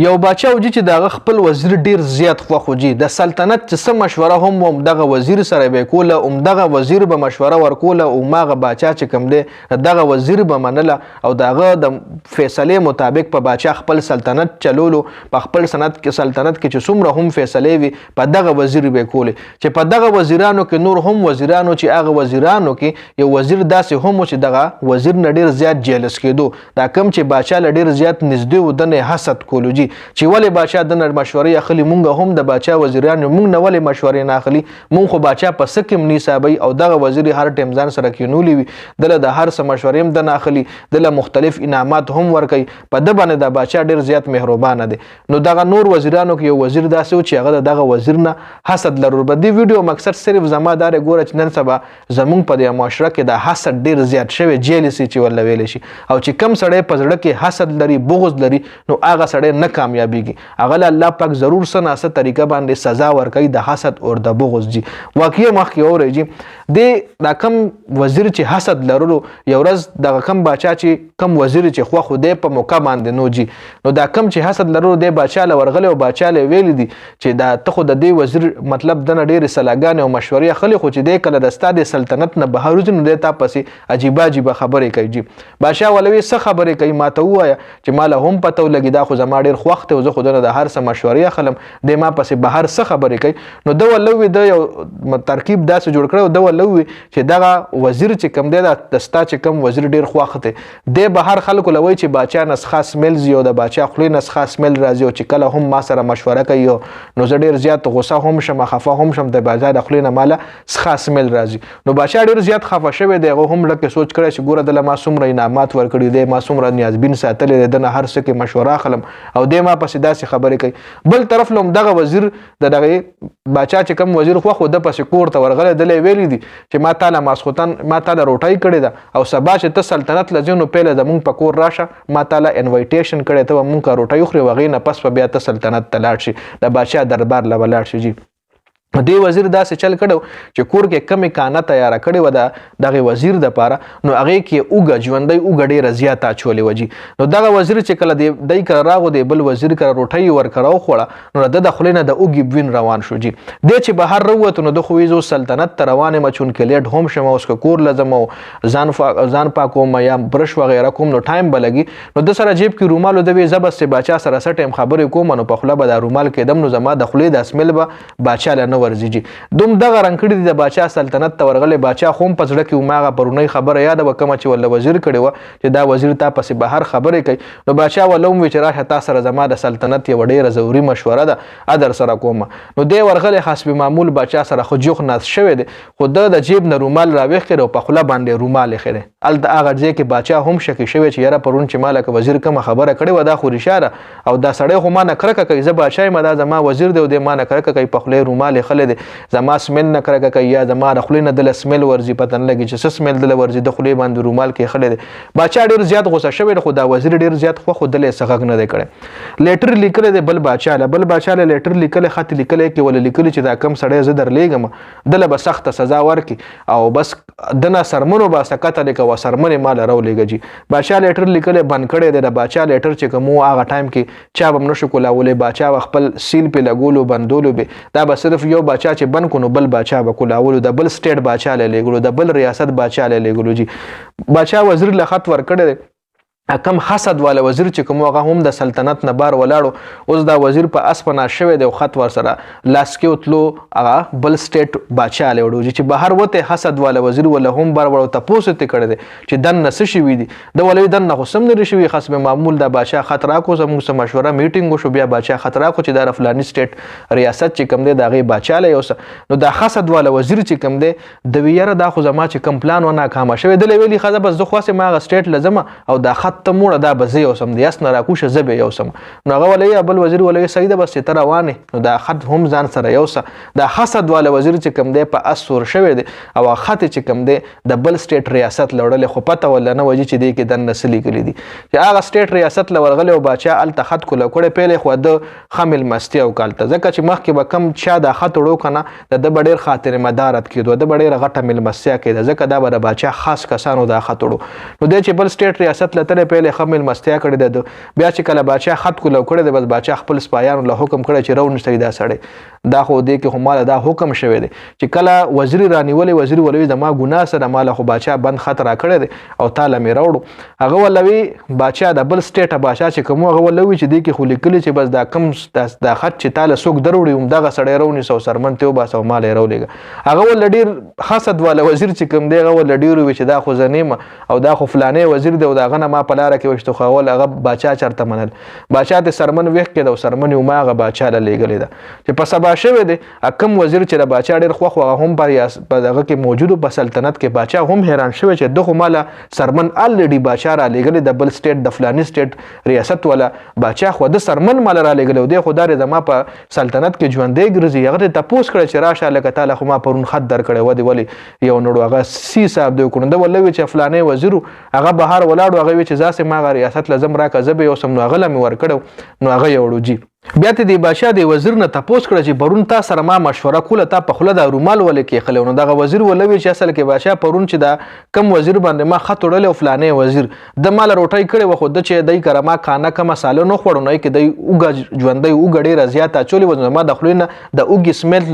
یو باچا وجي چې دغه خپل وزیر ډیر زیات خوښ وجي د سلطنت چې څه مشوره هم دغه وزیر سره به کوله دغه وزیر به مشوره ورکوله او ماغه باچا چې کوم دی دغه وزیر به منله او دغه د فیصله مطابق په باچا خپل سلطنت چلولو په خپل سلطنت کې چې څومره هم فیصله وي په دغه وزیر به کوله چې په دغه وزیرانو کې نور هم وزیرانو چې هغه وزیرانو کې یو وزیر داسې هم چې دغه وزیر نه ډیر زیات جیلس کېدو دا کم چې باچا له ډیر زیات نږدې و دنه حسد کولو جی چې ولې باچا د مشورې اخلي مونږ هم د باچا وزیرانو مونږ نه ولې مشورې نه اخلي مونږ خو باچا په سکم نه حسابي او دغه وزیر هر ټیم ځان سره کینولې وي دله د هر څه مشورې هم د نه اخلي دله مختلف انعامات هم ورکوي په د باندې د باچا ډیر زیات مهربانه دی نو دغه نور وزیرانو کې یو وزیر داسې و چې هغه دغه وزیر نه حسد لرور به دی ویډیو مقصد صرف زما دار ګوره چې نن سبا زمونږ په د معاشره کې د حسد ډیر زیات شوی جیلسی چې ول ویل شي او چې کم سړی په زړه کې حسد لري بغض لري نو هغه سړی نه کامیابیږي هغه الله پاک ضرور سناسه طریقه باندې سزا ورکوي د حسد او د بغض جی واقعي مخکې اوري جی دا کم وزیر چې حسد لرلو یو ورځ دغه کم باچا چې کم وزیر چې خو خو دې په موقع باندې نو جی نو دا کم چې حسد لرلو د باچا له ورغله او باچا له ویل دي چې دا ته خو د دې وزیر مطلب د ډېر سلاګان او مشورې خلک خو چې دې کله د استاد سلطنت نه بهر وځي نو د تا پسې عجیب عجیب خبرې کوي جی باچا ولوي څه خبرې کوي ماته وایا چې مال هم پته ولګي دا خو زما ډېر خوښ ته زه خو د هر څه مشورې اخلم د ما پسې بهر څه خبرې کوي نو د ولوي د یو ترکیب داسې جوړ کړو د ولوي چې دغه وزیر چې کم دی د ستا چې کم وزیر ډیر خوښ دی د بهر خلکو لوي چې باچا نسخه سمیل زیو د باچا خپل نسخه سمیل راځي او چې کله هم ما سره مشوره کوي نو زه ډیر زیات غوسه هم شم خفه هم شم د باچا د خپل نه مال سخه سمیل راځي نو باچا ډیر زیات خفه شوی دی هغه هم لکه سوچ کړی چې ګوره د ما څومره انعامات ورکړي دی ما څومره نیازبین ساتلې د نه هر څه کې مشوره اخلم او د ما پسې داسې خبرې کوي بل طرف لوم دغه وزیر دغه باچا چې کم وزیر خو د پسې کور ته ورغله دلې ویلي دي چې ما تعالی ماسختن ما تعالی روټۍ کړې ده او سبا چې ته سلطنت لځینو پیله زمونږ په کور راشه ما تعالی انویټیشن کړې ته مونږه روټۍ خوري وغې نه پس په بیا ته سلطنت ته لاړ شي د باچا دربار له ولاړ شي جی دی وزیر داسې چل کړو چې کور کې کمی کانه تیار کړی و دغه وزیر د پاره نو هغه کې اوګه ژوندۍ اوګه ډیره زیاته چولې وجي نو دغه وزیر چې کله دی کړه راغو دی بل وزیر کړه روټۍ ور کړو خوړه نو د خلینو د اوګي بوین روان شو جی د چې بهر وروته نو د خوېزو سلطنت ته روانه مچون کې لیټ هم شمه اوس کور لازم ځان پاکوم یا برش وغیرہ کوم نو ټایم بلګي نو د سره جیب کې رومالو د وی زبست باچا سره سټیم خبرې کوم نو په خله به د رومال کې دم نو زما د خلې د اسمل به باچا له ورزيجي دوم دغه رنگ کړي د باچا سلطنت ته ورغله باچا خوم پزړه کې ماغه پرونی خبره یاد وکم چې ول وزیر کړي و چې دا وزیر تا پسې بهر خبرې کوي نو باچا ولوم وی چې راشه تاسو سره زما د سلطنت یو ډیره ضروري مشوره ده ادر سره کوم نو دی ورغله حسب معمول باچا سره خو جوخ ناس شوی دی خو د جیب نه رومال راويخ کړي او په خله باندې رومال خره ال د اغه ځای کې باچا هم شکی شوی چې یاره پرون چې مالک وزیر کوم خبره کړي و دا خو اشاره او دا سړی خو ما نه کرکه کوي ز باچا ما دا زما وزیر دی او د ما نه کرکه کوي په خله رومال خله دی زما سمیل نه کرکه کوي یا زما د خلینو د سمیل ورزي پتن لګي چې سمیل د ورزي د خلی باندې رومال کې خله دی باچا ډیر زیات غوسه شوی خو دا وزیر ډیر زیات خو د له سغغ نه دی کړي لیټر لیکل دی بل باچا له لیټر لیکل خط لیکل کې ول لیکل چې دا کم سړی ز در لېګم دله به سخت سزا ورکي او بس دنا سرمنو با سکته لیکو سرمنه مال راو لګي باچا لیټر لیکل بند کړي دی د باچا لیټر چې کوم هغه ټایم کې چا بم نشو کولاولې باچا خپل سیل په لګولو بندولو به دا به صرف یو باچا چې بن کو نو بل باچا به کولاولو د بل سټیټ باچا له لګولو د بل ریاست باچا له لګولو جی باچا وزیر له خط ور کړی کم حسد والا وزیر چې کوم هغه هم د سلطنت نه بار ولاړو اوس دا وزیر په اسپنا شوی دی خط ور سره لاس کې وتلو هغه بل سټیټ باچا له وړو چې بهر وته حسد والا وزیر ولا هم بار وړو تاسو ته کړی دی چې دن نس شي وي دي د ولوي دن نه سم نه شي خاصه معمول د باچا خطر کو زموږ سره مشوره میټینګ شو بیا باچا خطر کو چې د فلانی سټیټ ریاست چې کم دی دغه باچا له اوس نو دا حسد والا وزیر چې کم دی د ویره د خو زما چې کم پلان و ناکام شوی د ویلي خزه بس زه خاصه ما سټیټ لازم او دا خط ته موړه دا بزي او سم دیاس نه راکوشه زبه یو سم نو هغه ولې بل وزیر ولې سید بس تر روانه نو دا خط هم ځان سره یوسه دا حسد والا وزیر چې کم دی په اسور شوی دی او خط چې کم دی د بل سټیټ ریاست لوړل خو پته ول نه وجه چې دی کې د نسلی کلی دي چې هغه سټیټ ریاست لورغل او باچا ال تخت کوله کړه پیله خو د خامل مستی او کالته ځکه چې مخکې به کم چا د خط وړو کنه د ډېر خاطر مدارت کېدو د ډېر غټه مل مسیا کېده ځکه دا به د باچا خاص کسانو د خط وړو نو د چې بل سټیټ ریاست لته پیله خمل مستیا کړی د بیا چې کله بادشاه خط کو لو کړی د بس بادشاه خپل سپایانو له حکم کړی چې رو نشته دا سړی دا خو دې کې هماله دا حکم شوی دی چې کله وزیر رانیولې وزیر ولوي د ما ګناه سره مال خو بادشاه بند خط را کړی دی او تعالی مې راوړو هغه ولوي بادشاه د بل سټیټ بادشاه چې کوم هغه ولوي چې دې کې خو لیکلي چې بس دا کم دا خط چې تعالی څوک دروړي هم دغه سړی رونی سو سرمن ته وباسو مال یې راولېږه هغه ول ډیر حسد والا وزیر چې کوم دی هغه ول ډیر وي چې دا خو زنیمه او دا خو فلانه وزیر دی او دا غنه ما په لار کې وشته خو ول هغه بادشاه چرته منل بادشاه ته سرمن وښ کې دا سرمن یو ما هغه بادشاه له لېګلې ده چې په سبا شوی دی کم وزیر چې د بادشاه ډیر خوخ هغه هم په دغه کې موجود په سلطنت کې بادشاه هم حیران شوی چې دغه مال سرمن الریډي بادشاه را لېګلې د بل سټیټ د فلاني سټیټ ریاست ولا بادشاه خو د سرمن مال را لېګلې دی خو دار زما په سلطنت کې ژوندې ګرځي هغه ته تپوس کړ چې راشه لکه تعالی خو ما پرون خط در کړی و دی ولی یو نړو هغه سی صاحب دی کونده ولوي چې فلانه وزیر هغه بهر ولاړو هغه چې ځاسه ما غ ریاست لازم را کزبه یو سم نو هغه لمه ور کړو نو هغه یوړو جی بیا ته دی بادشاه دی وزیر نه تپوس کړ چې پرون تا سره ما مشوره کوله تا په خله د رومال ولې کې خلونو دغه وزیر ولوي چې اصل کې بادشاه پرون چې دا کم وزیر باندې ما خط وړل او فلانه وزیر د مال روټي کړي و خو د چې دای کرما خانه کما سالو نو خړو نه کې دای اوګ ژوندۍ اوګ ډیر زیاته چولې و ما د خلینه د اوګ سمیل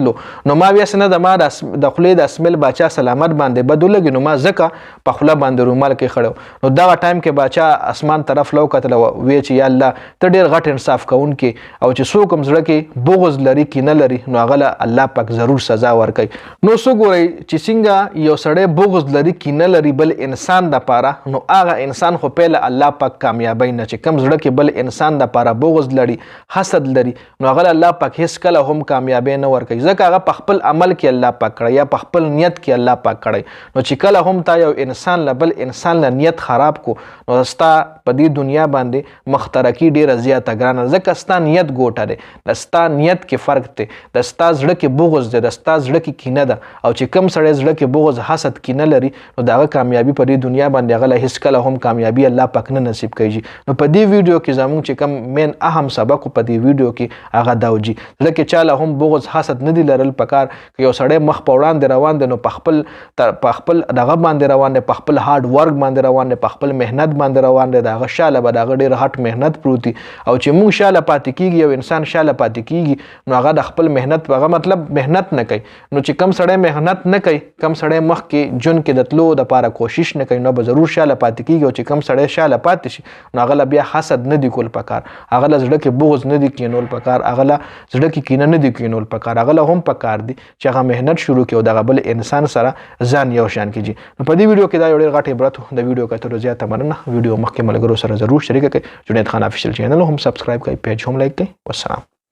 نو ما بیا سن د ما د خلې د اسمیل بادشاه سلامت باندې بدولګ نو ما زکه په خله باندې رومال کې خړو نو دا ټایم کې بادشاه اسمان طرف لو کتل وی چې یا الله ته ډیر غټ انصاف کوونکې او چې څوک هم زړه کې بغض لري کې نه لري نو هغه الله پاک ضرور سزا ورکوي نو څو ګورئ چې څنګه یو سړی بغض لري کې نه لري بل انسان د پاره نو هغه انسان خو پیله الله پاک کامیابی نه چې کم زړه کې بل انسان د پاره بغض لري حسد لري نو هغه الله پاک هیڅ کله هم کامیابی نه ورکوي ځکه هغه په خپل عمل کې الله پاک کړی یا په خپل نیت کې الله پاک کړی نو چې کله هم تا یو انسان له بل انسان له نیت خراب کو نو ستا په دې دنیا باندې مخترکی ډیره زیاته ګرانه ځکه ستا نیت ګوټه د ستا نیت کې فرق دی د ستا زړه کې بغض دی د ستا زړه کې کینه ده او چې کم سړی زړه کې بغض حسد کینه لري نو دغه کامیابی په دې دنیا باندې هغه له هیڅ کله هم کامیابی الله پاک نه نصیب کوي نو په دې ویډیو کې زموږ چې کم مین اهم سبق په دې ویډیو کې هغه داوجي لکه چاله هم بغض حسد نه دی لرل پکار که یو سړی مخ په وړاندې روان دی نو په خپل دغه باندې روان دی په خپل هارد ورک باندې روان دی په خپل مهنت باندې روان دی دغه شاله به دغه ډیر هټ مهنت پروتي او چې موږ شاله پاتې کیږي یو انسان شاله پاتې کیږي نو هغه د خپل مهنت هغه مطلب مهنت نه کوي نو چې کم سړی مهنت نه کوي کم سړی مخ کې جون کې د تلو د پاره کوشش نه کوي نو به ضرور شاله پاتې کیږي او چې کم سړی شاله پاتې شي نو هغه بیا حسد نه دی کول پکار هغه له زړه کې بغض نه دی کینول پکار هغه له زړه کې کینه نه دی کینول پکار هغه له هم پکار دی چې هغه مهنت شروع کړي او دغه بل انسان سره ځان یو شان کیږي نو په دې ویډیو کې دا یو ډېر غټ عبرت د ویډیو کتلو زیاته مننه ویډیو مخکې ملګرو سره ضرور شریک کړئ جنید خان افیشل چینل هم سبسکرایب کړئ پیج هم لایک کړئ والسلام